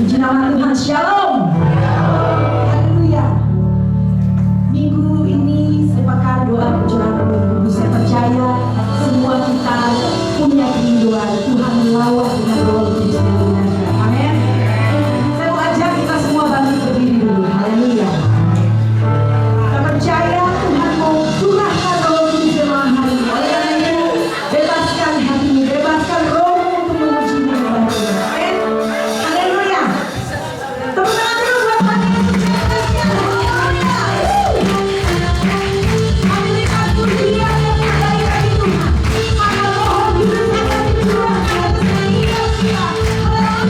Puji nama Tuhan, shalom. Haleluya. Minggu ini sepakat doa pujian minggu. Saya percaya semua kita punya kerinduan Tuhan melawat dengan Roh Kudus yang mengajar. Amin. Saya mau ajak kita semua bangkit berdiri dulu. Haleluya. Saya percaya Tuhan mau curahkan Roh Kudus yang malam hari ini. Oleh karena itu, bebaskan hatimu, bebaskan rohmu untuk memujinya dengan Tuhan. Amin. Haleluya. Tepuk tangan dulu buat Tuhan yang sukses. Haleluya. Hadirin pujian yang terbaik bagi Tuhan. Maka mohon hidup akan dicurahkan atas kehidupan kita. Haleluya.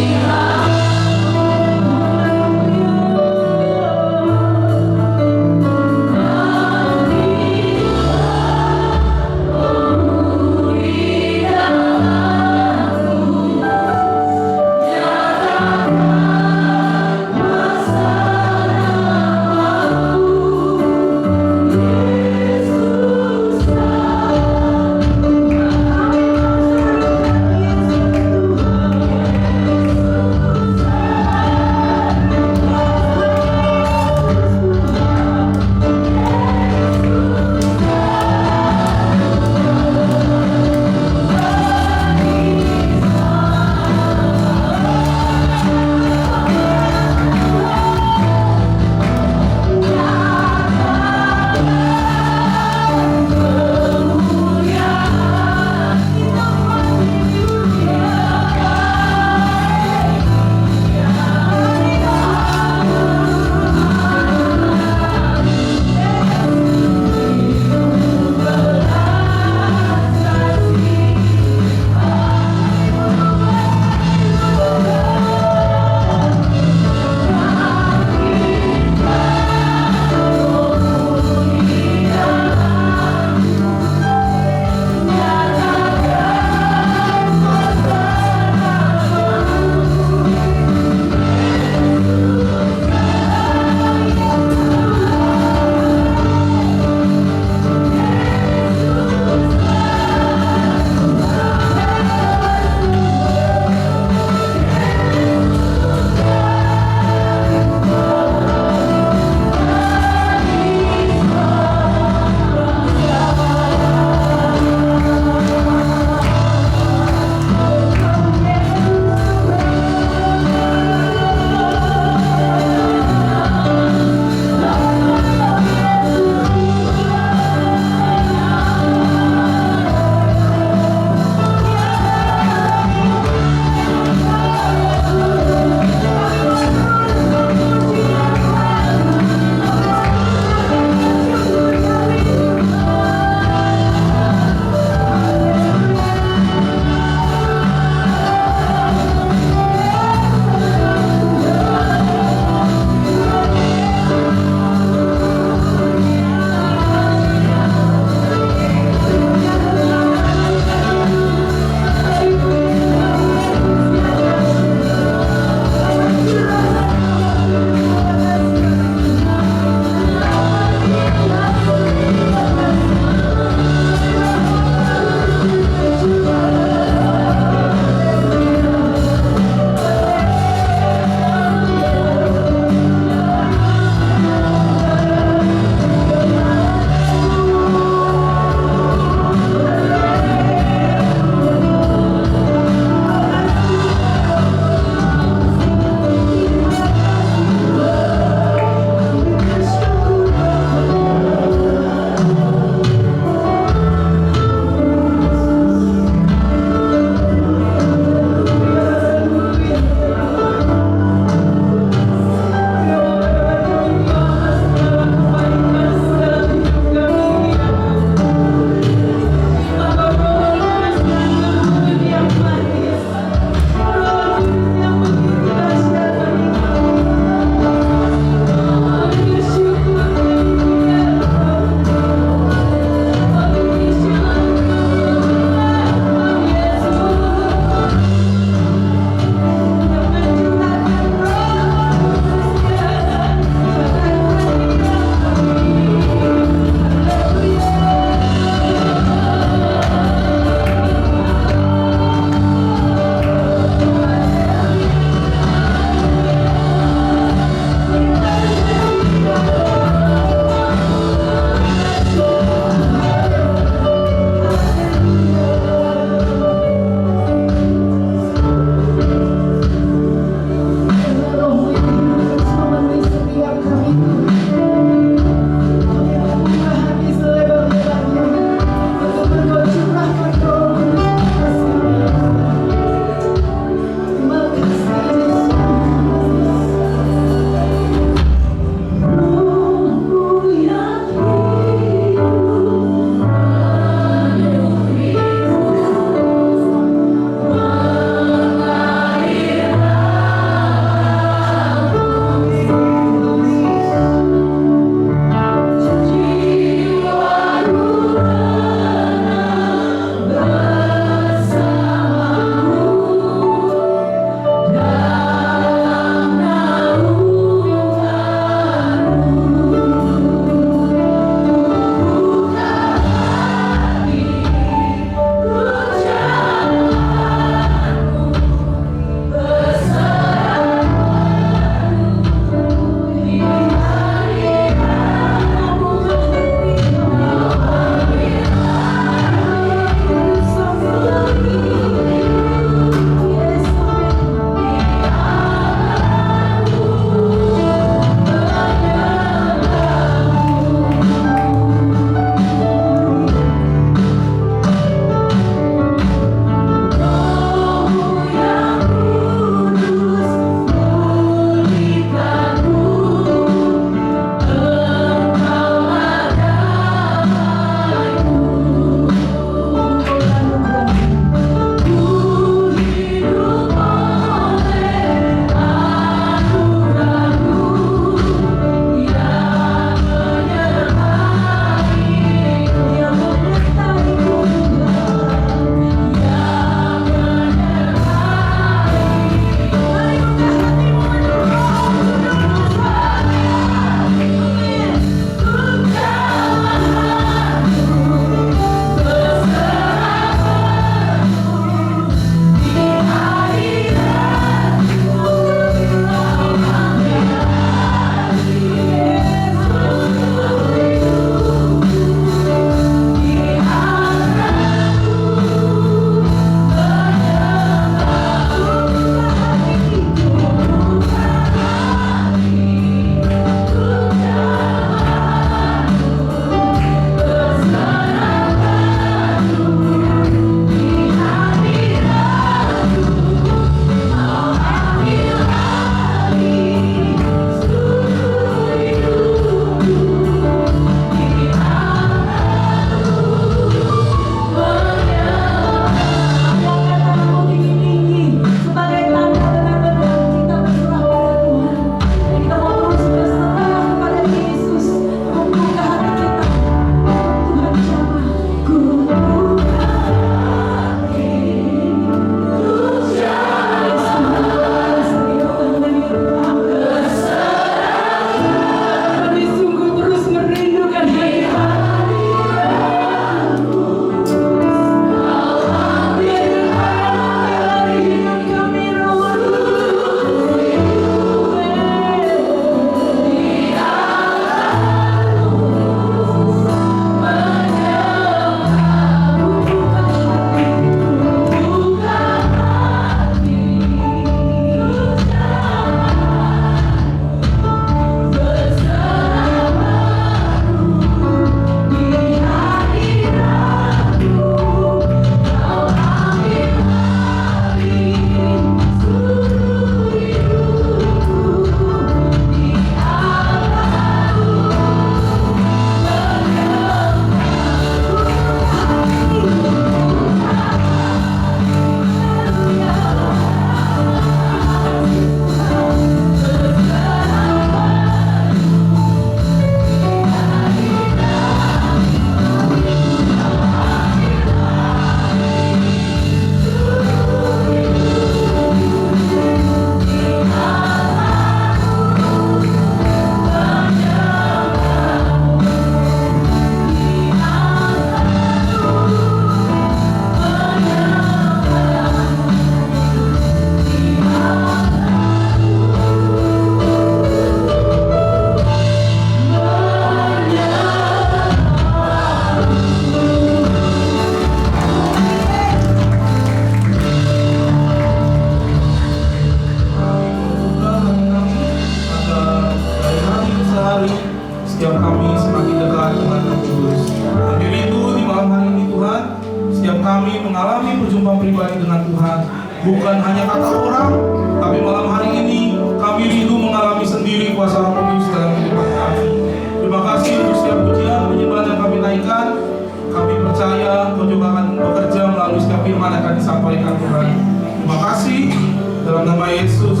Dalam nama Yesus.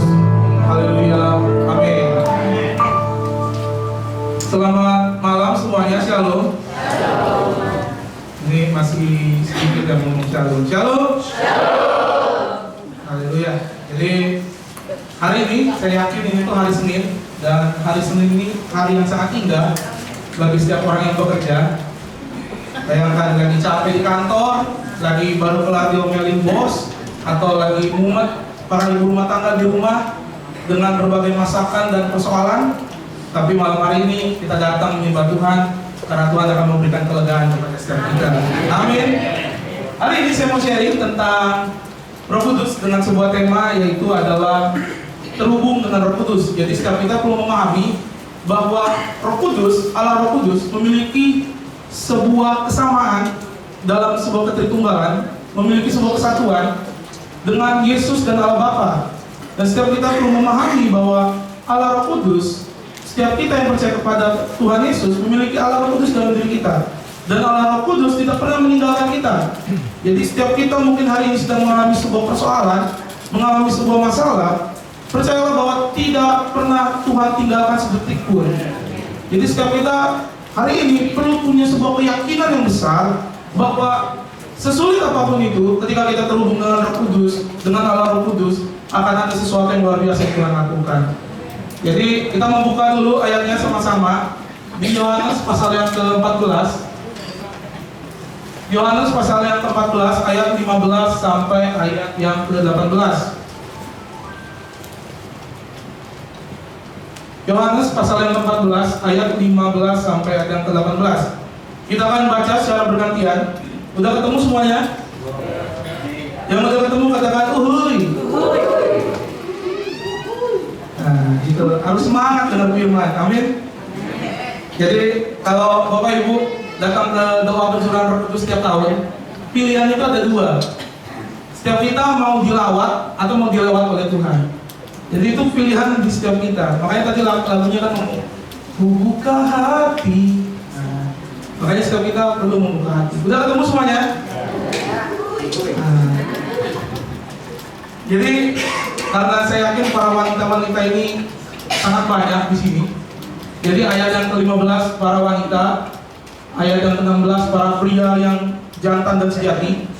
Haleluya. Amin. Selamat malam semuanya. Shalom. Ini masih sedikit yang ngomong shalom. Shalom. Haleluya. Jadi hari ini saya yakin ini tuh hari Senin, dan hari Senin ini hari yang sangat indah bagi setiap orang yang bekerja. Bayangkan lagi capek di kantor, lagi baru kelar diomelin bos, atau lagi mumet para ibu rumah tangga di rumah dengan berbagai masakan dan persoalan. Tapi malam hari ini kita datang menyembah Tuhan karena Tuhan akan memberikan kelegaan kepada setiap kita. Amin. Hari ini saya mau sharing tentang Roh Kudus dengan sebuah tema, yaitu adalah terhubung dengan Roh Kudus. Jadi setiap kita perlu memahami bahwa Roh Kudus, Allah Roh Kudus memiliki sebuah kesamaan dalam sebuah ketritunggalan, memiliki sebuah kesatuan dengan Yesus dan Allah Bapa. Dan setiap kita perlu memahami bahwa Allah Roh Kudus, setiap kita yang percaya kepada Tuhan Yesus memiliki Allah Roh Kudus dalam diri kita. Dan Allah Roh Kudus tidak pernah meninggalkan kita. Jadi setiap kita mungkin hari ini sedang mengalami sebuah persoalan, mengalami sebuah masalah, percayalah bahwa tidak pernah Tuhan tinggalkan sedetik pun. Jadi setiap kita hari ini perlu punya sebuah keyakinan yang besar bahwa sesulit apapun itu, ketika kita terhubung dengan Roh Kudus, dengan Allah Roh Kudus, akan ada sesuatu yang luar biasa yang Tuhan lakukan. Jadi kita membuka dulu ayatnya sama-sama di Yohanes pasal yang ke-14. Yohanes pasal yang ke-14 ayat 15 sampai ayat yang ke-18. Yohanes pasal yang ke-14 ayat 15 sampai ayat yang ke-18. Kita akan baca secara bergantian. Udah ketemu semuanya? Yang udah ketemu katakan uhuy. Nah, itu harus semangat dengan firman. Amin. Jadi kalau Bapak Ibu datang ke doa pencurahan Roh Kudus setiap tahun, pilihan itu ada dua. Setiap kita mau dilawat atau mau dilewat oleh Tuhan. Jadi itu pilihan di setiap kita. Makanya tadi lagunya kan ngomong, buka hati. Nah, makanya setiap kita perlu membuka hati. Udah ketemu semuanya? Nah, jadi karena saya yakin para wanita-wanita ini sangat banyak di sini. Jadi ayat yang ke-15 para wanita, ayat yang ke-16 para pria yang jantan dan sejati,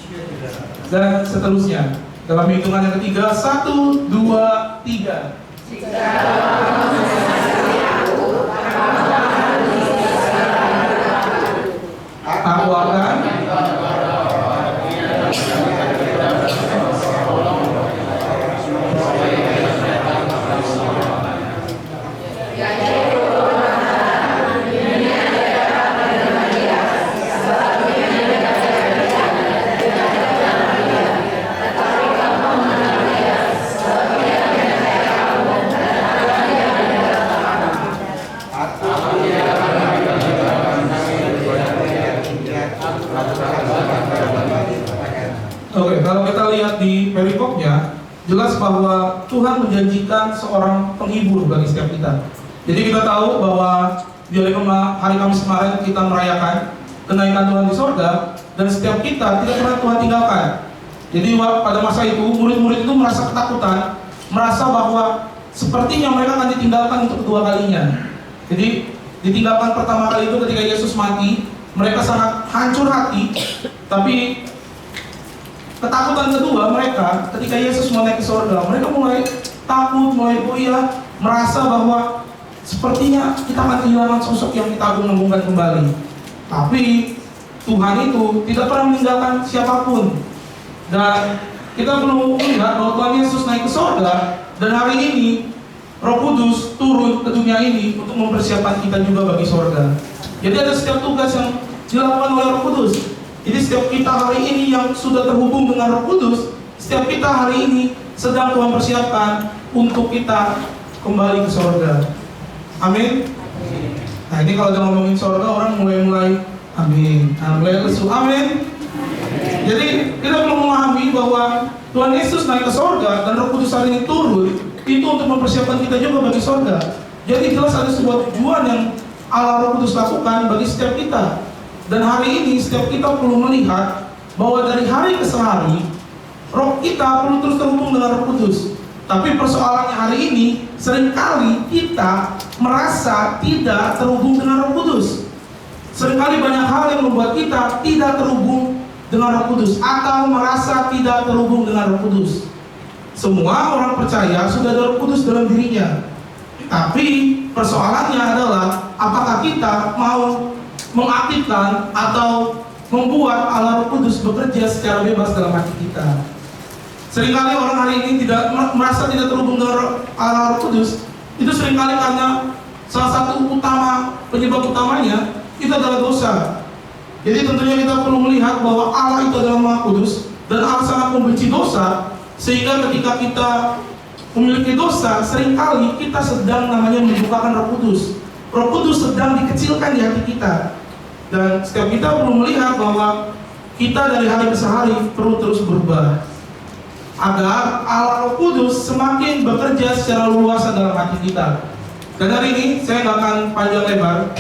dan seterusnya. Dalam hitungan yang ketiga, 1, 2, 3. Aku akan kalau kita lihat di perikopnya, jelas bahwa Tuhan menjanjikan seorang penghibur bagi setiap kita. Jadi kita tahu bahwa di hari Kamis kemarin kita merayakan kenaikan Tuhan di sorga, dan setiap kita tidak pernah Tuhan tinggalkan. Jadi pada masa itu murid-murid itu merasa ketakutan, merasa bahwa sepertinya mereka akan ditinggalkan untuk kedua kalinya. Jadi ditinggalkan pertama kali itu ketika Yesus mati, mereka sangat hancur hati. Tapi ketakutan kedua mereka ketika Yesus mau naik ke surga, mereka mulai takut, mulai goyah, merasa bahwa sepertinya kita akan kehilangan sosok yang kita agung-agungkan kembali. Tapi Tuhan itu tidak pernah meninggalkan siapapun. Dan kita perlu melihat bahwa Tuhan Yesus naik ke surga, dan hari ini Roh Kudus turun ke dunia ini untuk mempersiapkan kita juga bagi surga. Jadi ada setiap tugas yang dilakukan oleh Roh Kudus. Jadi setiap kita hari ini yang sudah terhubung dengan Roh Kudus, setiap kita hari ini sedang Tuhan persiapkan untuk kita kembali ke surga. Amin. Nah ini kalau udah ngomongin surga, orang mulai amin, mulai lesu, amin. Jadi kita perlu memahami bahwa Tuhan Yesus naik ke surga dan Roh Kudus hari ini turun, itu untuk mempersiapkan kita juga bagi surga. Jadi jelas ada sebuah tujuan yang Allah Roh Kudus lakukan bagi setiap kita. Dan hari ini setiap kita perlu melihat bahwa dari hari ke hari, roh kita perlu terus terhubung dengan Roh Kudus. Tapi persoalannya hari ini, seringkali kita merasa tidak terhubung dengan Roh Kudus. Seringkali banyak hal yang membuat kita tidak terhubung dengan Roh Kudus atau merasa tidak terhubung dengan Roh Kudus. Semua orang percaya sudah ada Roh Kudus dalam dirinya. Tapi persoalannya adalah apakah kita mau mengaktifkan atau membuat Allah Roh Kudus bekerja secara bebas dalam hati kita. Seringkali orang hari ini tidak merasa tidak terhubung dengan Allah Roh Kudus. Itu seringkali karena salah satu penyebab utamanya itu adalah dosa. Jadi tentunya kita perlu melihat bahwa Allah itu adalah Maha Kudus dan Allah sangat membenci dosa, sehingga ketika kita memiliki dosa, seringkali kita sedang namanya membukakan Roh Kudus. Roh Kudus sedang dikecilkan di hati kita. Dan setiap kita perlu melihat bahwa kita dari hari ke hari perlu terus berubah, agar Allah Roh Kudus semakin bekerja secara luas dalam hati kita. Dan hari ini saya nggak akan panjang lebar.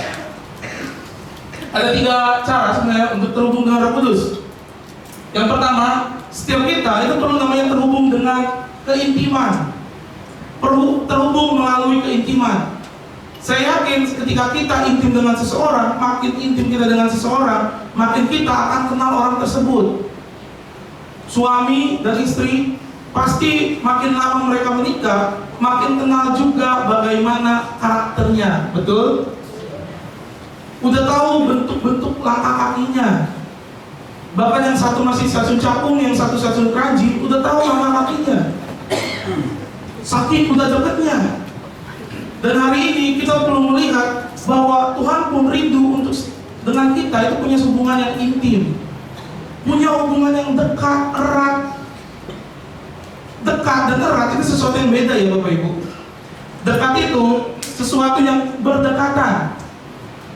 Ada 3 cara sebenarnya untuk terhubung dengan Roh Kudus. Yang pertama, setiap kita itu perlu namanya terhubung dengan keintiman. Perlu terhubung melalui keintiman. Saya yakin ketika kita intim dengan seseorang, makin intim kita dengan seseorang, makin kita akan kenal orang tersebut. Suami dan istri pasti makin lama mereka menikah, makin kenal juga bagaimana karakternya, betul? Udah tahu bentuk-bentuk langkah kakinya. Bahkan yang satu masih stasiun Cakung, yang satu stasiun Kranji, udah tahu langkah kakinya. Saking udah dekatnya. Dan hari ini kita perlu melihat bahwa Tuhan pun rindu untuk dengan kita itu punya hubungan yang intim, punya hubungan yang dekat, erat. Dekat dan erat itu sesuatu yang beda ya Bapak Ibu. Dekat itu sesuatu yang berdekatan.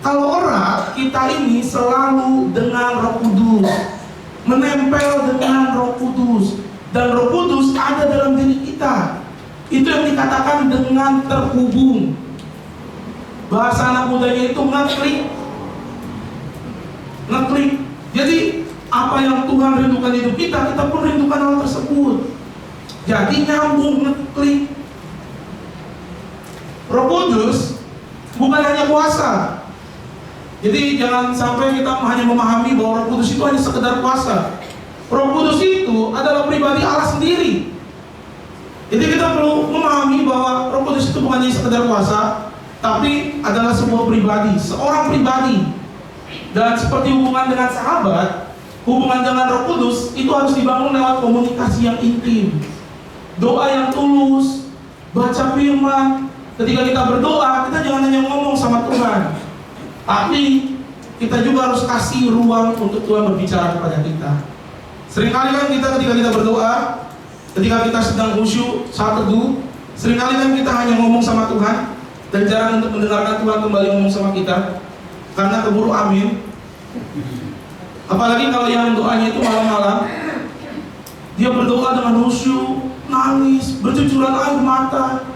Kalau erat, kita ini selalu dengan Roh Kudus, menempel dengan Roh Kudus, dan Roh Kudus ada dalam diri kita. Itu yang dikatakan dengan terhubung. Bahasa anak mudanya itu ngeklik. Jadi apa yang Tuhan rindukan hidup kita, kita pun rindukan hal tersebut. Jadi nyambung, ngeklik. Roh Kudus bukan hanya kuasa. Jadi jangan sampai kita hanya memahami bahwa Roh Kudus itu hanya sekedar kuasa. Roh Kudus itu adalah pribadi Allah sendiri. Jadi kita perlu memahami bahwa Roh Kudus itu bukan hanya sekedar kuasa, tapi adalah sebuah pribadi, seorang pribadi. Dan seperti hubungan dengan sahabat, hubungan dengan Roh Kudus itu harus dibangun lewat komunikasi yang intim, doa yang tulus, baca firman. Ketika kita berdoa, kita jangan hanya ngomong sama Tuhan, tapi kita juga harus kasih ruang untuk Tuhan berbicara kepada kita. Seringkali kan kita ketika kita berdoa, ketika kita sedang khusyuk saat teduh, seringkali kan kita hanya ngomong sama Tuhan dan jarang untuk mendengarkan Tuhan kembali ngomong sama kita, karena keburu amin. Apalagi kalau yang doanya itu malam-malam, dia berdoa dengan khusyuk, nangis, bercucuran air mata,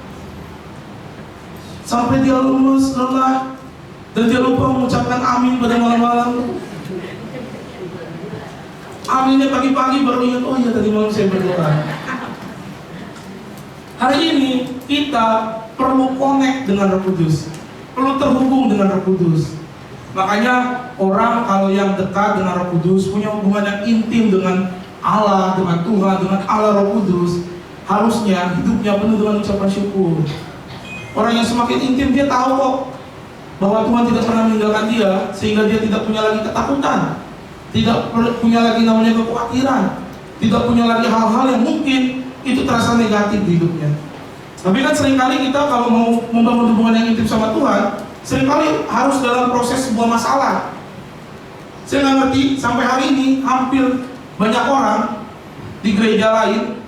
sampai dia lemes, lelah, dan dia lupa mengucapkan amin pada malam-malam. Aminnya pagi-pagi baru ingat, oh iya tadi malam saya berdoa. Hari ini kita perlu connect dengan Roh Kudus, perlu terhubung dengan Roh Kudus. Makanya orang kalau yang dekat dengan Roh Kudus, punya hubungan yang intim dengan Allah, dengan Tuhan, dengan Allah Roh Kudus, harusnya hidupnya penuh dengan ucapan syukur. Orang yang semakin intim, dia tahu kok bahwa Tuhan tidak pernah meninggalkan dia, sehingga dia tidak punya lagi ketakutan, tidak punya lagi namanya kekhawatiran, tidak punya lagi hal-hal yang mungkin itu terasa negatif di hidupnya. Tapi kan seringkali kita kalau mau membangun hubungan yang intim sama Tuhan, seringkali harus dalam proses sebuah masalah. Saya nggak ngerti, sampai hari ini hampir banyak orang di gereja lain,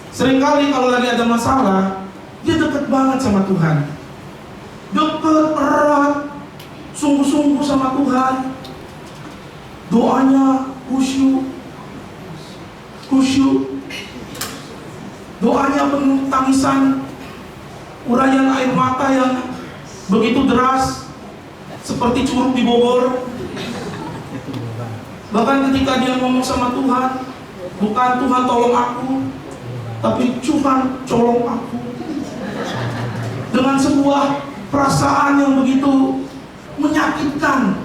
seringkali kalau lagi ada masalah, dia dekat banget sama Tuhan, dekat, erat, sungguh-sungguh sama Tuhan, doanya khusyuk, doanya penuh tangisan, urayan air mata yang begitu deras seperti curug di Bogor. Bahkan ketika dia ngomong sama Tuhan, bukan Tuhan tolong aku, tapi Tuhan colong aku. Dengan sebuah perasaan yang begitu menyakitkan.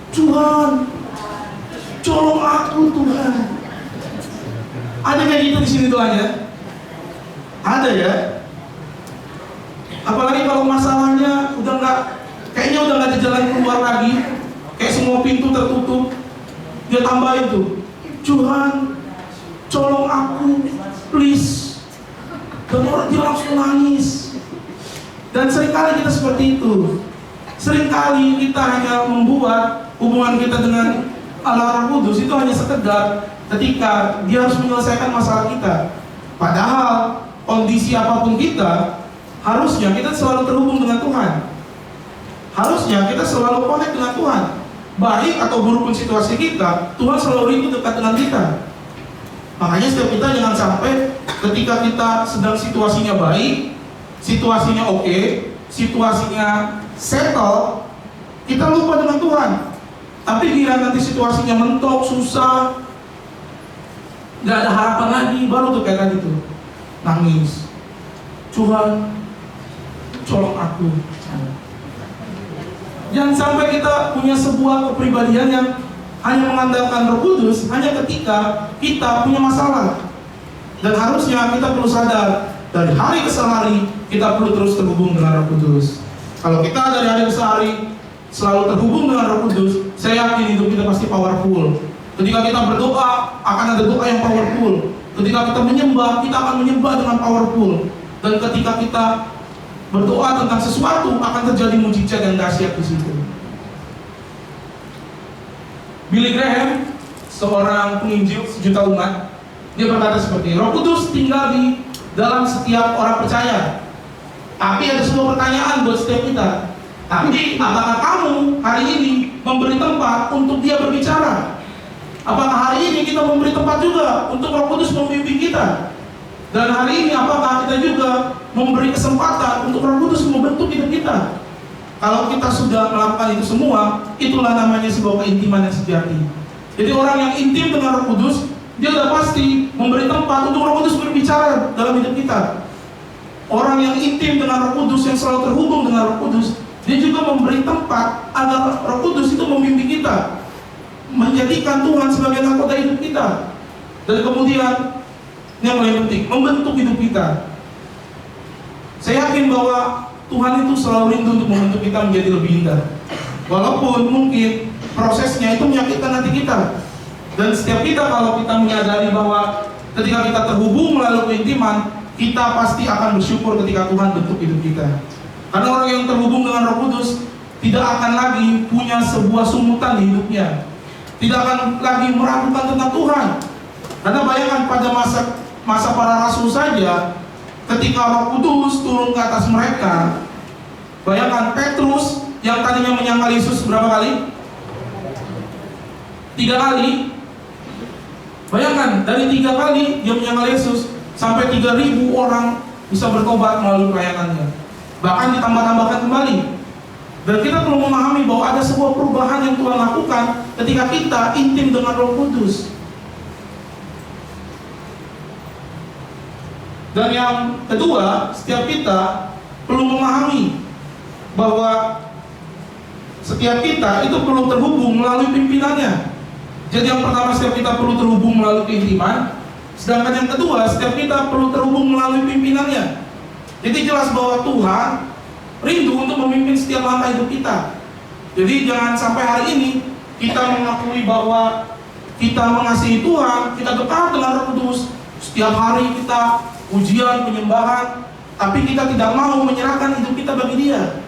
Tuhan, colong aku Tuhan. Ada kayak gitu di sini Tuhan ya? Ada ya? Apalagi kalau masalahnya kayaknya udah nggak ada jalan keluar lagi, kayak semua pintu tertutup, dia tambahin tuh, Tuhan, colong aku, please. Dan dia langsung nangis. Dan seringkali kita seperti itu. Seringkali kita hanya membuat hubungan kita dengan Allah Roh Kudus itu hanya sekedar ketika dia harus menyelesaikan masalah kita. Padahal kondisi apapun kita, harusnya kita selalu terhubung dengan Tuhan. Harusnya kita selalu connect dengan Tuhan. Baik atau buruk pun situasi kita, Tuhan selalu rindu dekat dengan kita. Makanya setiap kita jangan sampai ketika kita sedang situasinya baik, situasinya oke, situasinya settle, kita lupa dengan Tuhan. Tapi kira nanti situasinya mentok, susah, nggak ada harapan lagi, baru tuh kayak tadi tuh nangis. Tuhan, colong aku. Jangan sampai kita punya sebuah kepribadian yang hanya mengandalkan Roh Kudus hanya ketika kita punya masalah. Dan harusnya kita perlu sadar dari hari ke hari kita perlu terus terhubung dengan Roh Kudus. Kalau kita dari hari ke hari selalu terhubung dengan Roh Kudus, saya yakin hidup kita pasti powerful. Ketika kita berdoa, akan ada doa yang powerful. Ketika kita menyembah, kita akan menyembah dengan powerful. Dan ketika kita berdoa tentang sesuatu, akan terjadi mujizat dan dahsyat di situ. Billy Graham, seorang penginjil sejuta umat, dia berkata seperti ini, Roh Kudus tinggal di dalam setiap orang percaya. Tapi ada sebuah pertanyaan buat setiap kita. Tapi apakah kamu hari ini memberi tempat untuk dia berbicara? Apakah hari ini kita memberi tempat juga untuk Roh Kudus memimpin kita? Dan hari ini apakah kita juga memberi kesempatan untuk Roh Kudus membentuk hidup kita? Kalau kita sudah melakukan itu semua, itulah namanya sebuah keintiman yang sejati. Jadi orang yang intim dengan Roh Kudus, dia sudah pasti memberi tempat untuk Roh Kudus berbicara dalam hidup kita. Orang yang intim dengan Roh Kudus, yang selalu terhubung dengan Roh Kudus, dia juga memberi tempat agar Roh Kudus itu membimbing kita, menjadikan Tuhan sebagai nakoda hidup kita. Dan kemudian yang paling penting, membentuk hidup kita. Saya yakin bahwa Tuhan itu selalu rindu untuk membentuk kita menjadi lebih indah. Walaupun mungkin prosesnya itu menyakitkan hati kita. Dan setiap kita kalau kita menyadari bahwa ketika kita terhubung melalui keintiman, kita pasti akan bersyukur ketika Tuhan bentuk hidup kita. Karena orang yang terhubung dengan Roh Kudus tidak akan lagi punya sebuah sumutan di hidupnya. Tidak akan lagi meragukan tentang Tuhan. Karena bayangkan pada masa para rasul saja, ketika Roh Kudus turun ke atas mereka, bayangkan Petrus yang tadinya menyangkal Yesus berapa kali? 3 kali. Bayangkan dari 3 kali dia menyangkal Yesus sampai 3.000 orang bisa bertobat melalui pelayanannya. Bahkan ditambah-tambahkan kembali. Dan kita perlu memahami bahwa ada sebuah perubahan yang Tuhan lakukan ketika kita intim dengan Roh Kudus. Dan yang kedua, setiap kita perlu memahami bahwa setiap kita itu perlu terhubung melalui pimpinannya. Jadi yang pertama, setiap kita perlu terhubung melalui keintiman. Sedangkan yang kedua, setiap kita perlu terhubung melalui pimpinannya. Jadi jelas bahwa Tuhan rindu untuk memimpin setiap langkah hidup kita. Jadi jangan sampai hari ini kita mengakui bahwa kita mengasihi Tuhan, kita dekat dengan Roh Kudus, setiap hari kita ujian, penyembahan, tapi kita tidak mau menyerahkan hidup kita bagi Dia.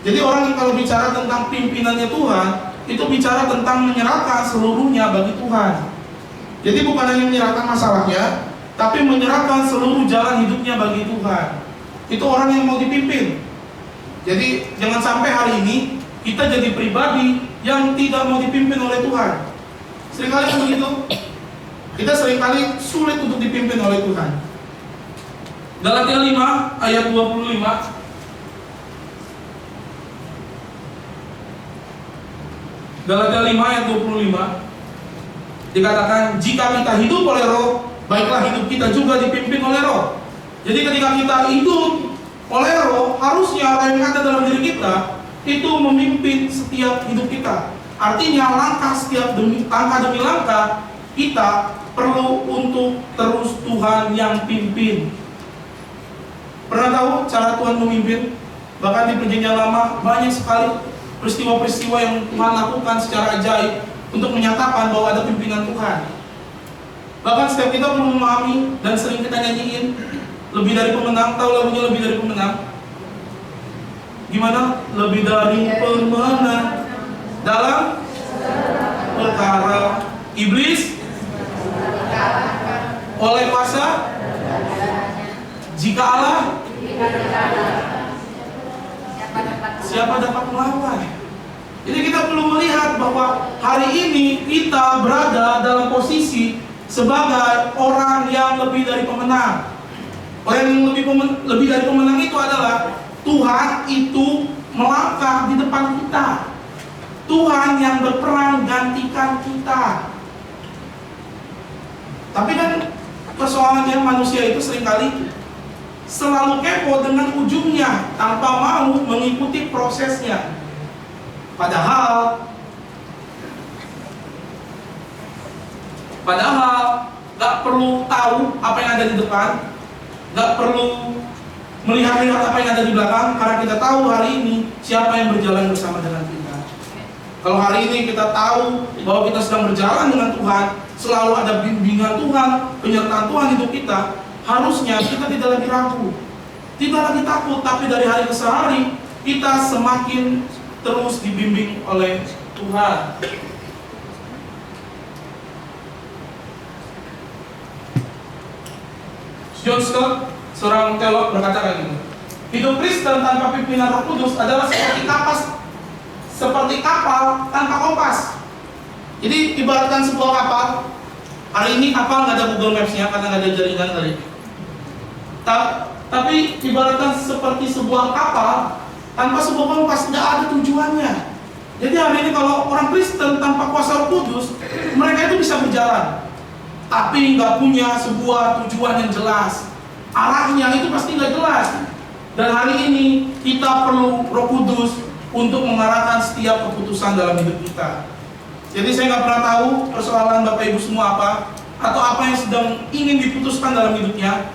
Jadi orang yang kalau bicara tentang pimpinannya Tuhan, itu bicara tentang menyerahkan seluruhnya bagi Tuhan. Jadi bukan hanya menyerahkan masalahnya, tapi menyerahkan seluruh jalan hidupnya bagi Tuhan. Itu orang yang mau dipimpin. Jadi jangan sampai hari ini kita jadi pribadi yang tidak mau dipimpin oleh Tuhan. Seringkali kan begitu. Kita seringkali sulit untuk dipimpin oleh Tuhan. Galatia 5 ayat 25. Galatia 5 ayat 25 dikatakan, jika kita hidup oleh Roh, baiklah hidup kita juga dipimpin oleh Roh. Jadi ketika kita hidup oleh Roh, harusnya Roh yang ada dalam diri kita itu memimpin setiap hidup kita. Artinya langkah demi langkah kita perlu untuk terus Tuhan yang pimpin. Pernah tahu cara Tuhan memimpin? Bahkan di Perjanjian Lama banyak sekali peristiwa-peristiwa yang Tuhan lakukan secara ajaib untuk menyatakan bahwa ada pimpinan Tuhan. Bahkan setiap kita perlu memahami dan sering kita nyanyiin lebih dari pemenang. Tahu lagunya lebih dari pemenang? Gimana? Lebih dari pemenang dalam perkara iblis oleh kuasa jika Allah siapa dapat melawan. Jadi kita perlu melihat bahwa hari ini kita berada dalam posisi sebagai orang yang lebih dari pemenang. Orang yang lebih dari pemenang itu adalah Tuhan itu melangkah di depan kita. Tuhan yang berperan gantikan kita. Tapi kan persoalannya manusia itu seringkali selalu kepo dengan ujungnya tanpa mau mengikuti prosesnya. Padahal gak perlu tahu apa yang ada di depan, gak perlu melihat-lihat apa yang ada di belakang, karena kita tahu hari ini siapa yang berjalan bersama dengan kita. Kalau hari ini kita tahu bahwa kita sedang berjalan dengan Tuhan, selalu ada bimbingan Tuhan, penyertaan Tuhan hidup kita, harusnya kita tidak lagi ragu, tidak lagi takut, tapi dari hari ke hari kita semakin terus dibimbing oleh Tuhan. John Stott, seorang teolog, berkata kayak gini: hidup Kristen tanpa pimpinan Roh Kudus adalah seperti kapal tanpa kompas. Jadi ibaratkan sebuah kapal. Hari ini kapal nggak ada Google Maps-nya karena nggak ada jaringan kali. Tapi ibaratkan seperti sebuah kapal tanpa sebuah kompas, nggak ada tujuannya. Jadi hari ini kalau orang Kristen tanpa kuasa Roh Kudus, mereka itu bisa berjalan, tapi nggak punya sebuah tujuan yang jelas. Arahnya itu pasti nggak jelas. Dan hari ini kita perlu Roh Kudus untuk mengarahkan setiap keputusan dalam hidup kita. Jadi saya nggak pernah tahu persoalan Bapak Ibu semua apa, atau apa yang sedang ingin diputuskan dalam hidupnya.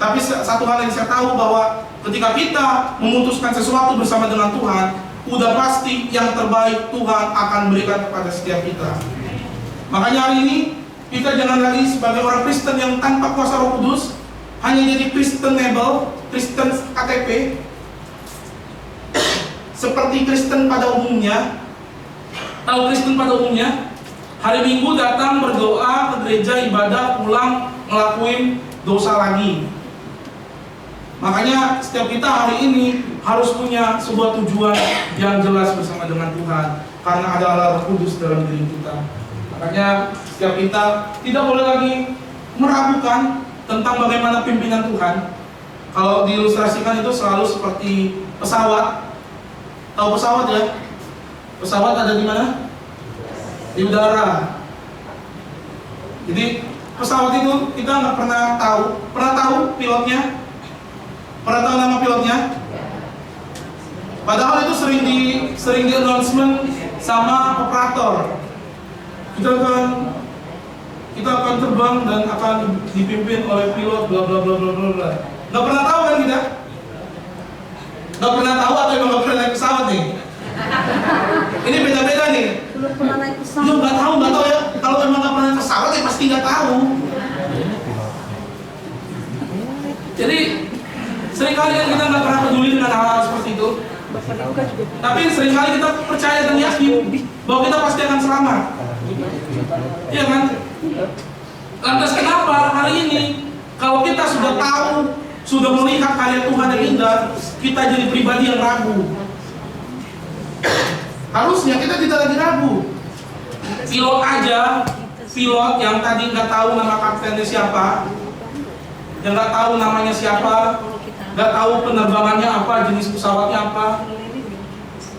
Tapi satu hal yang saya tahu bahwa ketika kita memutuskan sesuatu bersama dengan Tuhan, udah pasti yang terbaik Tuhan akan berikan kepada setiap kita. Makanya hari ini kita jangan lagi sebagai orang Kristen yang tanpa kuasa Roh Kudus, hanya jadi Kristenable, Kristen KTP, seperti Kristen pada umumnya. Tahu Kristen pada umumnya? Hari Minggu datang berdoa ke gereja, ibadah, pulang ngelakuin dosa lagi. Makanya setiap kita hari ini harus punya sebuah tujuan yang jelas bersama dengan Tuhan, karena ada Roh Kudus dalam diri kita. Makanya setiap kita tidak boleh lagi meragukan tentang bagaimana pimpinan Tuhan. Kalau diilustrasikan itu selalu seperti pesawat. Tahu pesawat ya? Pesawat ada di mana? Di udara. Jadi pesawat itu kita nggak pernah tahu. Pernah tahu pilotnya? Pernah tahu nama pilotnya? Padahal itu sering di announcement sama operator. Kita akan terbang dan akan dipimpin oleh pilot bla bla bla bla bla. Nggak pernah tahu kan kita? Nggak pernah tahu atau emang nggak pernah naik pesawat nih? Ini beda-beda nih. Belum pernah naik pesawat. Lu nggak tahu ya. Kalau emang nggak pernah naik pesawat ya pasti nggak tahu. Jadi seringkali kan kita nggak pernah peduli dengan hal-hal seperti itu. Tapi seringkali kita percaya dan yakin bahwa kita pasti akan selamat. Iya kan? Lantas kenapa hari ini kalau kita sudah tahu, sudah melihat karya Tuhan yang indah, kita jadi pribadi yang ragu? Harusnya kita tidak lagi ragu. Pilot aja, pilot yang tadi nggak tahu nama kaptennya siapa, yang nggak tahu namanya siapa, nggak tahu penerbangannya apa, jenis pesawatnya apa,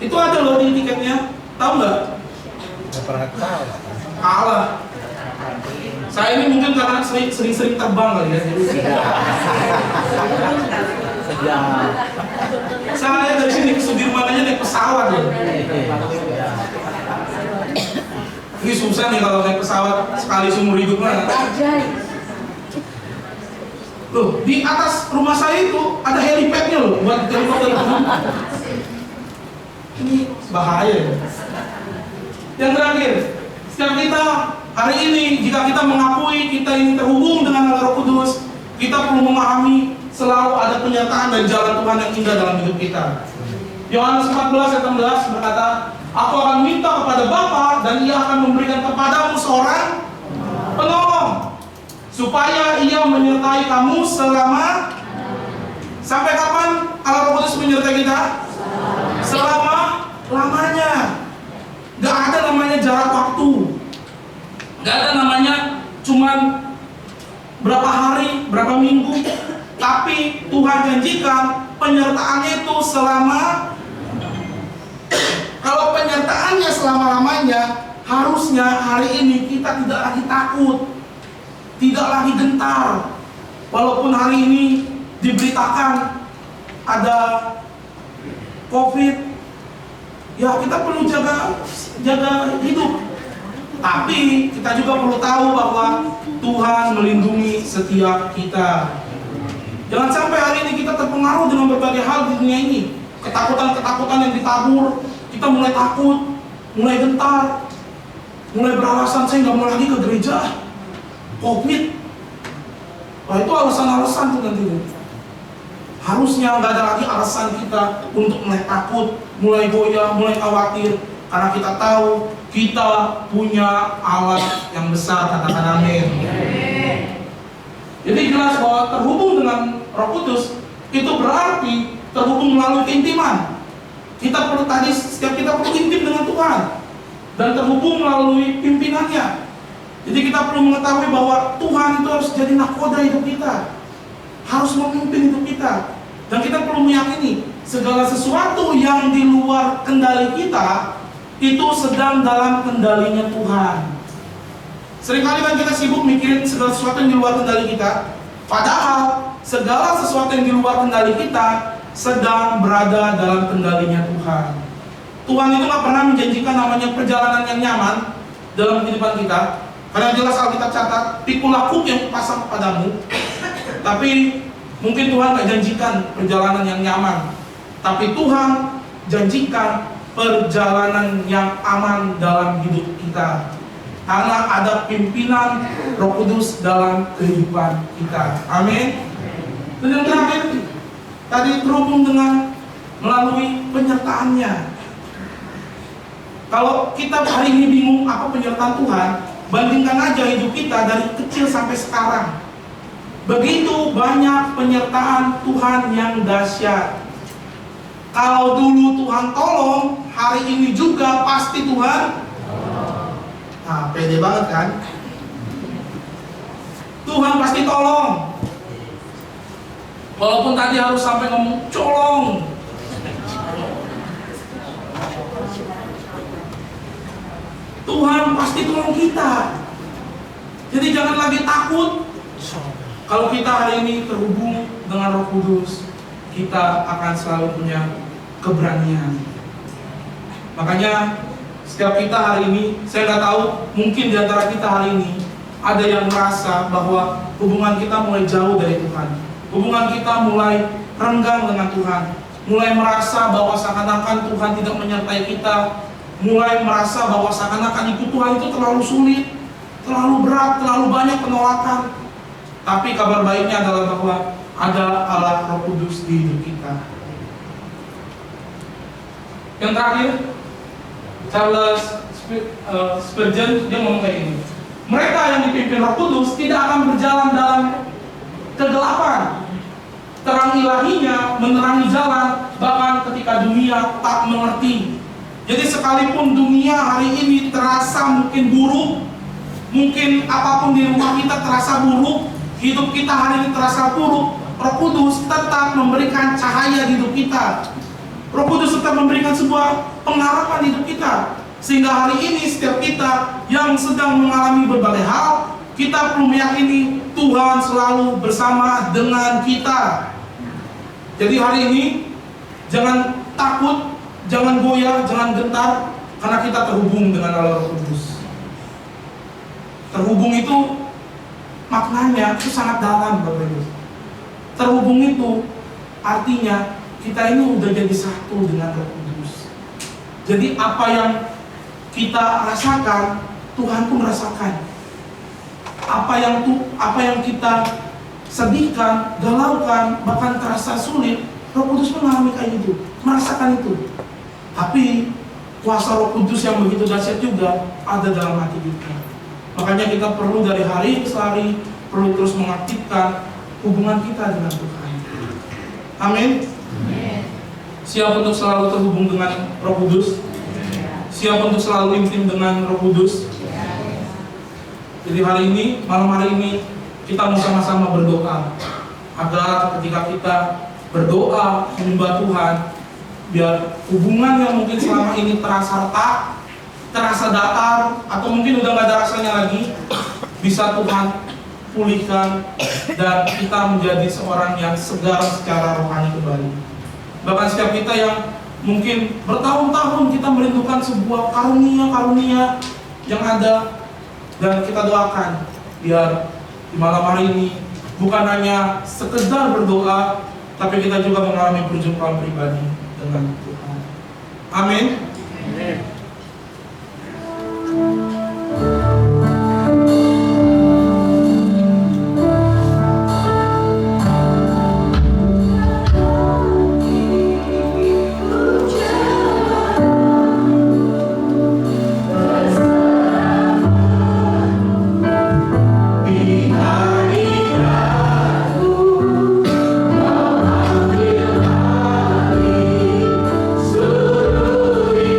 itu ada loh di tiketnya. Tahu nggak? Nggak pernah tahu. Kalah. Saya ini mungkin karena sering-sering terbang kali ya. Jadi saya dari sini ke Sudirman aja naik pesawat ya. Ini susah nih kalau naik pesawat sekali seumur hidup mah. Loh, di atas rumah saya itu ada helipadnya loh buat helikopter itu. Ini bahaya ya. Yang terakhir, setiap kita hari ini jika kita mengakui kita ini terhubung dengan Roh Kudus, kita perlu memahami selalu ada penyertaan dan jalan Tuhan yang indah dalam hidup kita. Yohanes 14 ayat 16 berkata, "Aku akan minta kepada Bapa dan Ia akan memberikan kepadamu seorang penolong, supaya Ia menyertai kamu selama." Sampai kapan Allah Roh Kudus menyertai kita? Selama-lamanya. Gak ada namanya jarak waktu. Gak ada namanya cuman berapa hari, berapa minggu. Tapi Tuhan janjikan penyertaannya itu selama. Kalau penyertaannya selama-lamanya, harusnya hari ini kita tidak lagi takut, tidak lagi gentar. Walaupun hari ini diberitakan ada COVID, ya kita perlu jaga hidup. Tapi kita juga perlu tahu bahwa Tuhan melindungi setiap kita. Jangan sampai hari ini kita terpengaruh dengan berbagai hal di dunia ini. Ketakutan-ketakutan yang ditabur, kita mulai takut, mulai gentar, mulai beralasan saya nggak mau lagi ke gereja. COVID, wah itu alasan-alasan tuh nanti. Harusnya nggak ada lagi alasan kita untuk mulai takut, mulai goyah, mulai khawatir, karena kita tahu kita punya Allah yang besar, katakan amin. Jadi jelas bahwa terhubung dengan Roh Kudus itu berarti terhubung melalui keintiman. Kita perlu setiap kita perlu intim dengan Tuhan dan terhubung melalui pimpinannya. Jadi kita perlu mengetahui bahwa Tuhan itu harus jadi nakoda hidup kita, harus memimpin hidup kita. Dan kita perlu meyakini segala sesuatu yang di luar kendali kita itu sedang dalam kendalinya Tuhan. Seringkali kan kita sibuk mikirin segala sesuatu yang di luar kendali kita, padahal segala sesuatu yang di luar kendali kita sedang berada dalam kendalinya Tuhan. Tuhan itu gak pernah menjanjikan namanya perjalanan yang nyaman dalam kehidupan kita, karena jelas Alkitab catat, pikul laku yang kupasang kepadamu. Tapi mungkin Tuhan gak janjikan perjalanan yang nyaman, tapi Tuhan janjikan perjalanan yang aman dalam hidup kita, karena ada pimpinan Roh Kudus dalam kehidupan kita. Amin. Dan yang terakhir, tadi terhubung dengan melalui penyertaannya. Kalau kita hari ini bingung apa penyertaan Tuhan, bandingkan aja hidup kita dari kecil sampai sekarang. Begitu banyak penyertaan Tuhan yang dahsyat. Kalau dulu Tuhan tolong, hari ini juga pasti Tuhan. Nah, pede banget kan? Tuhan pasti tolong. Walaupun tadi harus sampai ngomong colong. Tuhan pasti tolong kita. Jadi jangan lagi takut. Kalau kita hari ini terhubung dengan Roh Kudus, kita akan selalu punya keberanian. Makanya setiap kita hari ini, saya nggak tahu, mungkin di antara kita hari ini ada yang merasa bahwa hubungan kita mulai jauh dari Tuhan, hubungan kita mulai renggang dengan Tuhan, mulai merasa bahwa seakan-akan Tuhan tidak menyertai kita, mulai merasa bahwa seakan-akan ikut Tuhan itu terlalu sulit, terlalu berat, terlalu banyak penolakan. Tapi kabar baiknya adalah bahwa ada Allah Roh Kudus di hidup kita. Yang terakhir, Charles Spurgeon, dia ngomong kayak gini, mereka yang dipimpin Roh Kudus tidak akan berjalan dalam kegelapan. Terang ilahinya menerangi jalan bahkan ketika dunia tak mengerti. Jadi sekalipun dunia hari ini terasa mungkin buruk, mungkin apapun di rumah kita terasa buruk, hidup kita hari ini terasa buruk, Roh Kudus tetap memberikan cahaya di hidup kita. Roh Kudus tetap memberikan sebuah pengharapan di hidup kita. Sehingga hari ini setiap kita yang sedang mengalami berbagai hal, kita perlu meyakini Tuhan selalu bersama dengan kita. Jadi hari ini jangan takut, jangan goyah, jangan gentar, karena kita terhubung dengan Allah Roh Kudus. Terhubung itu maknanya itu sangat dalam, Bapak Ibu. Terhubung itu artinya kita ini udah jadi satu dengan Roh Kudus. Jadi apa yang kita rasakan, Tuhan pun rasakan. Apa yang kita sedihkan, galaukan, bahkan terasa sulit, Roh Kudus mengalami kayak gitu, merasakan itu. Tapi kuasa Roh Kudus yang begitu dahsyat juga ada dalam hati kita. Makanya kita perlu dari hari ke hari perlu terus mengaktifkan hubungan kita dengan Tuhan. Amin. Siap untuk selalu terhubung dengan Roh Kudus? Siap untuk selalu intim dengan Roh Kudus? Jadi hari ini, malam hari ini kita mau sama-sama berdoa agar ketika kita berdoa menyembah Tuhan, biar hubungan yang mungkin selama ini terasa retak, terasa datar, atau mungkin udah gak ada rasanya lagi, bisa Tuhan pulihkan dan kita menjadi seorang yang segar secara rohani kembali. Bahkan setiap kita yang mungkin bertahun-tahun kita merindukan sebuah karunia-karunia yang ada, dan kita doakan biar di malam hari ini bukan hanya sekedar berdoa, tapi kita juga mengalami perjumpaan pribadi dengan Tuhan. Amin. Sururi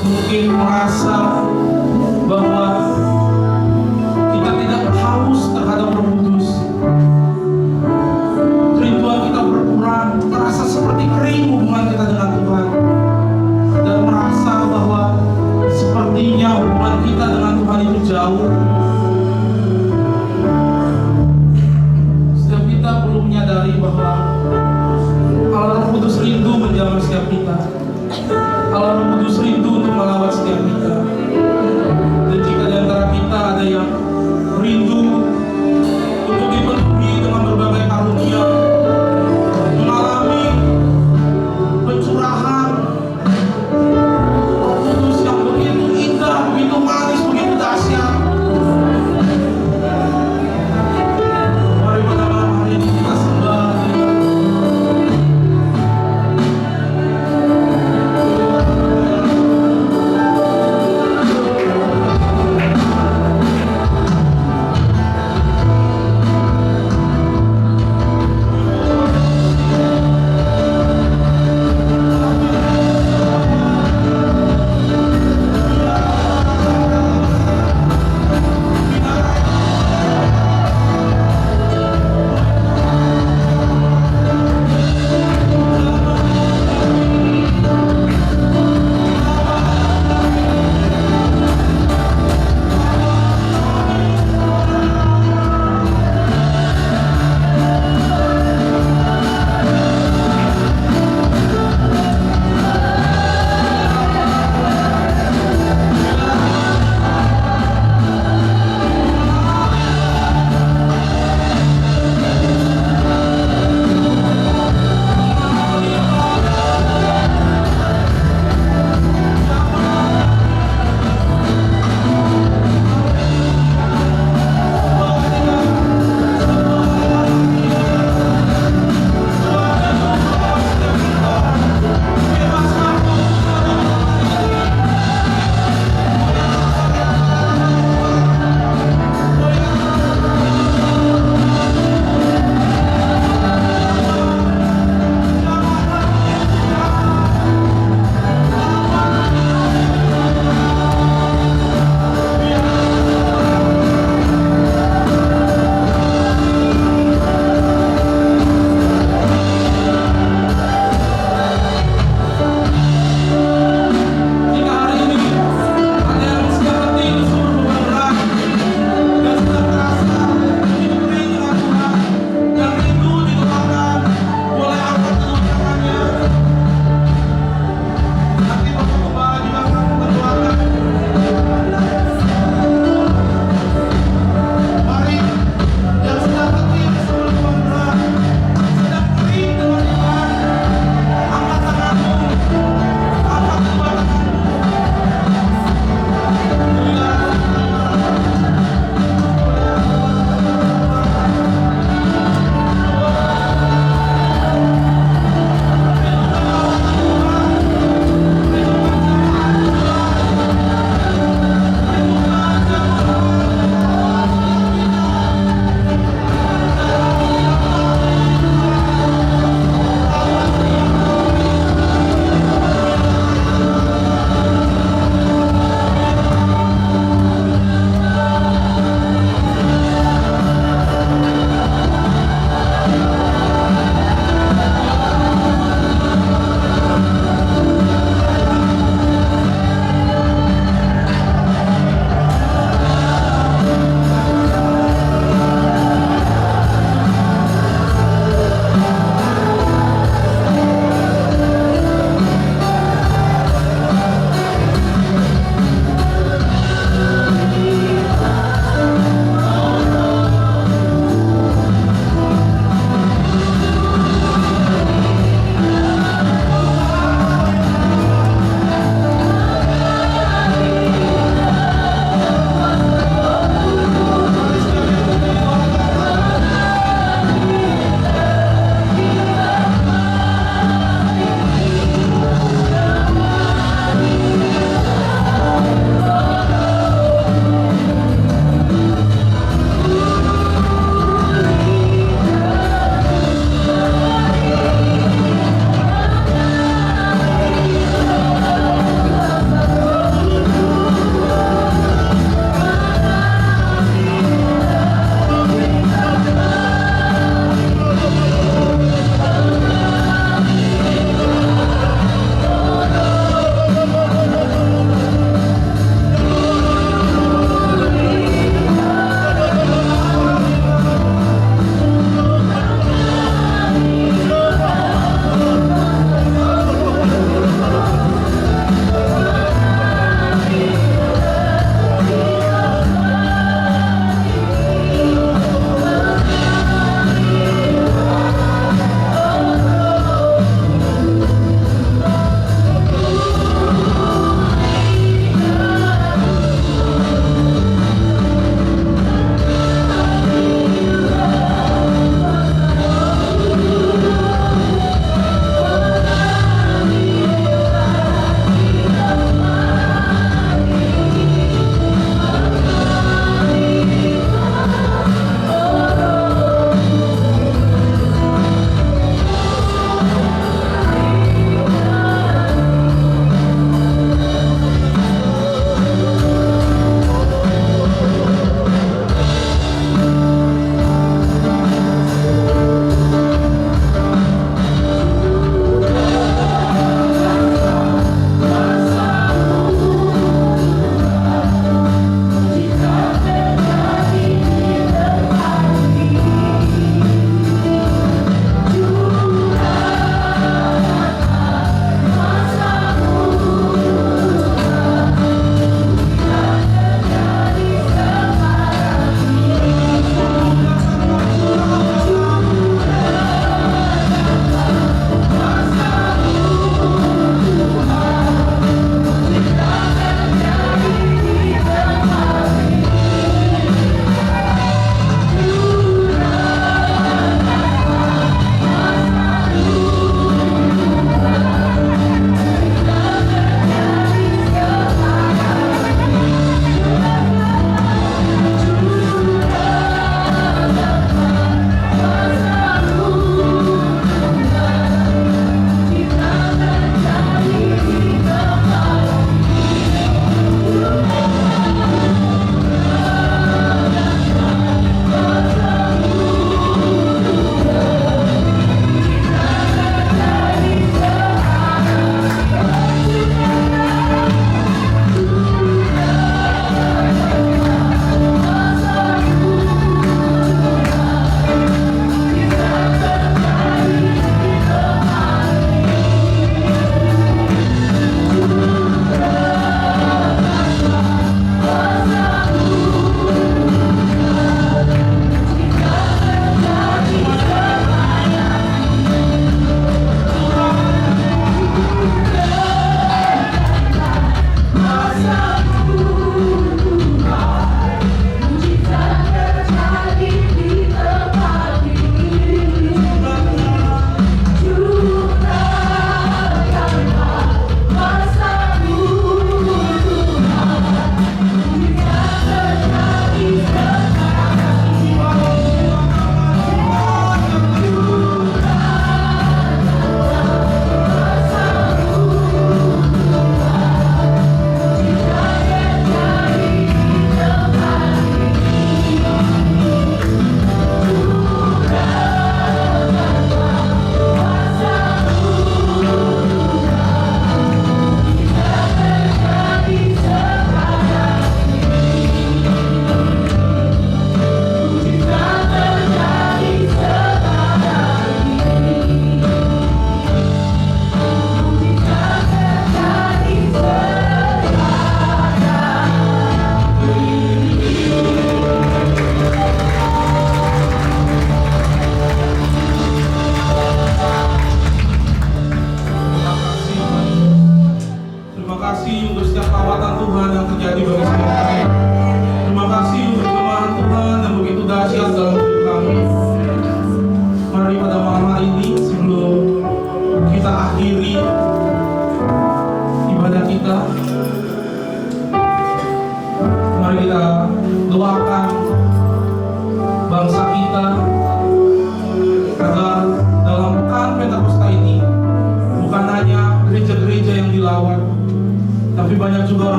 mungkin merasa bahwa kita tidak haus terhadap Roh Kudus. Kerinduan kita berkurang, terasa seperti kering hubungan kita dengan Tuhan, dan merasa bahwa sepertinya hubungan kita dengan Tuhan itu jauh. Setiap kita perlu menyadari bahwa Allah Roh Kudus rindu menjamah setiap kita. Allah Roh Kudus rindu untuk melawat setiap kita.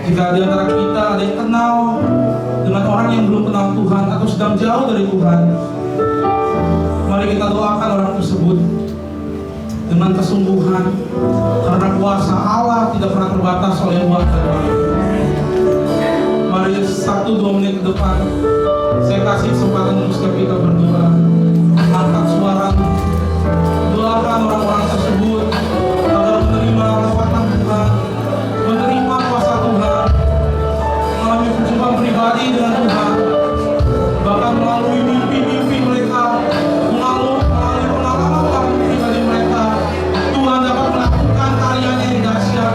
Jika di antara kita ada yang kenal dengan orang yang belum kenal Tuhan atau sedang jauh dari Tuhan, mari kita doakan orang tersebut dengan kesungguhan, karena kuasa Allah tidak pernah terbatas oleh waktu. Mari 1-2 menit ke depan saya kasih kesempatan untuk setiap kita berdoa. Angkat suara, doakan orang-orang tersebut agar menerima kekuatan Tuhan, menerima kuasa Tuhan, mengalami perjumpaan pribadi dengan Tuhan, bahkan melalui mimpi-mimpi mereka, melalui pengalaman pribadi mereka, Tuhan dapat melakukan karyanya yang dahsyat.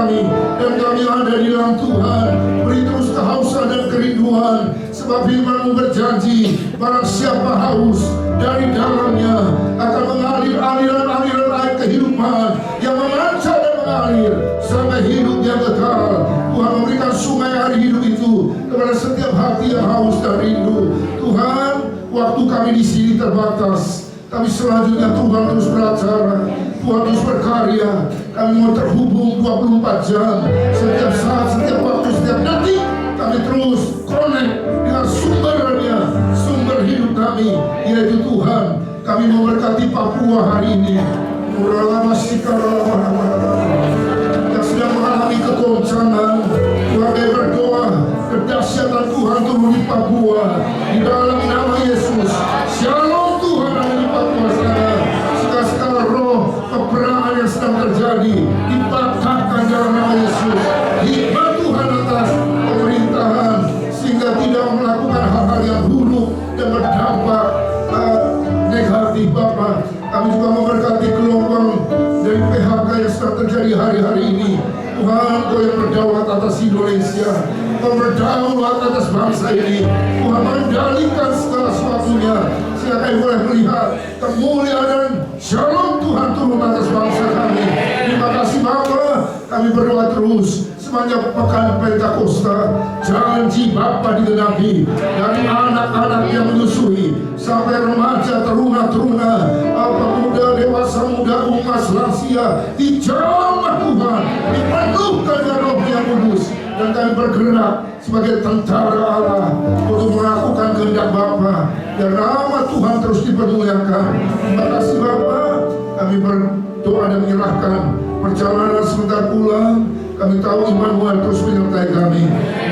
kami, dan kami ada di dalam Tuhan. Beri terus kehausan dan kerinduan, sebab firman-Mu berjanji, barang siapa haus, dari dalamnya akan mengalir aliran-aliran air kehidupan yang memancar dan mengalir sampai hidup yang kekal. Tuhan memberikan sungai air hidup itu kepada setiap hati yang haus dan rindu. Tuhan, waktu kami di sini terbatas, tapi selanjutnya Tuhan terus beracara, Tuhan terus berkarya. Kami mau terhubung 24 jam, setiap saat, setiap waktu, setiap detik. Kami terus connect dengan sumbernya, sumber hidup kami, yaitu Tuhan. Kami memberkati Papua hari ini, yang sedang mengalami kegoncangan. Tuhan, kami berdoa kedahsyatan Tuhan turun di Papua, di dalam nama Yesus. Shalom Tuhan ada di Papua sana. Segala roh peperangan yang sedang terjadi dipatahkan dalam nama Yesus. Hikmat Tuhan atas pemerintahan, sehingga tidak melakukan hal-hal yang buruk dan berdampak negatif. Bapa, kami juga memberkati gelombang dari PHK yang sedang terjadi hari-hari ini. Tuhan, Kau yang berdaulat atas Indonesia, Kau berdaulat atas bangsa ini. Tuhan, mengendalikan segala sesuatunya, sehingga kami boleh melihat kemuliaan dan shalom Tuhan turun atas bangsa kami. Terima kasih Bapa, kami berdoa terus sepanjang pekan Pentakosta. Janji Bapa digenapi, dari anak-anak yang menyusui sampai remaja, teruna-teruna, pemuda, dewasa muda, umas, lansia, dijamah Tuhan, dipenuhkan dengan Roh yang kudus, dan kami bergerak sebagai tentara Allah untuk melakukan kehendak Bapa, dan nama Tuhan terus dipermuliakan. Terima kasih Bapa, kami berdoa dan menyerahkan perjalanan sebentar pulang. Kami tahu Immanuel terus menyertai kami,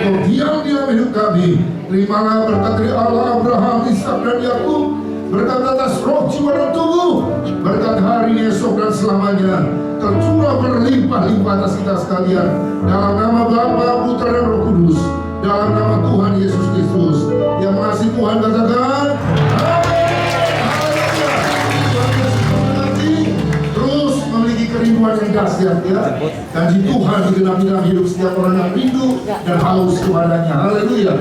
untuk diam di dalam hidup kami. Terimalah berkat dari Allah, Abraham, Ishak dan Yakub, berkat atas roh, jiwa dan tubuh, berkat hari esok dan selamanya tercurah berlimpah-limpah atas kita sekalian. Dalam nama Bapa, Putra dan Roh Kudus, dalam nama Tuhan Yesus Kristus. Yang mengasihi Tuhan katakan amin. Terus memiliki kerinduan yang dahsyat ya, dan di Tuhan digenapi dalam hidup setiap orang yang rindu dan haus kepadanya. Haleluya.